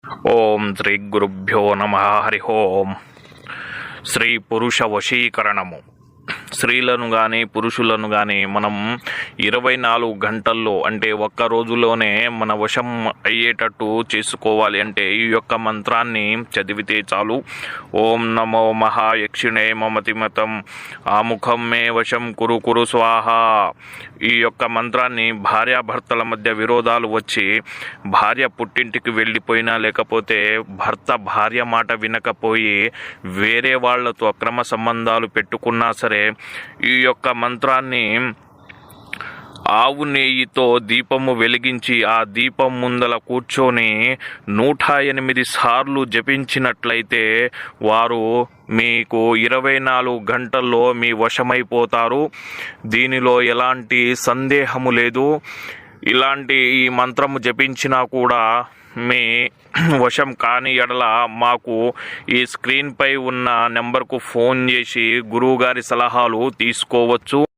ఓం శ్రీ గురుభ్యో నమః. హరి ఓం. స్త్రీ పురుష వశీకరణము. స్త్రీలను కానీ పురుషులను కానీ మనం 24 గంటల్లో అంటే ఒక్క రోజులోనే మన వశం అయ్యేటట్టు చేసుకోవాలి. అంటే ఈ యొక్క మంత్రాన్ని చదివితే చాలు. ఓం నమో మహాయక్షిణే మమతిమతం ఆముఖం మే వశం కురు కురు స్వాహ. ఈ యొక్క మంత్రాన్ని భార్యాభర్తల మధ్య విరోధాలు వచ్చి భార్య పుట్టింటికి వెళ్ళిపోయినా, లేకపోతే భర్త భార్య మాట వినకపోయి వేరే వాళ్లతో అక్రమ సంబంధాలు పెట్టుకున్నా సరే, ఈ యొక్క మంత్రాన్ని ఆవు నెయ్యితో దీపము వెలిగించి ఆ దీపం ముందల కూర్చొని 108 సార్లు జపించినట్లయితే వారు మీకు 24 గంటల్లో మీ వశమైపోతారు. దీనిలో ఎలాంటి సందేహము లేదు. ఇలాంటి ఈ మంత్రము జపించినా కూడా మీ వశం కాని ఎడల మాకు ఈ స్క్రీన్పై ఉన్న నెంబర్కు ఫోన్ చేసి గురువుగారి సలహాలు తీసుకోవచ్చు.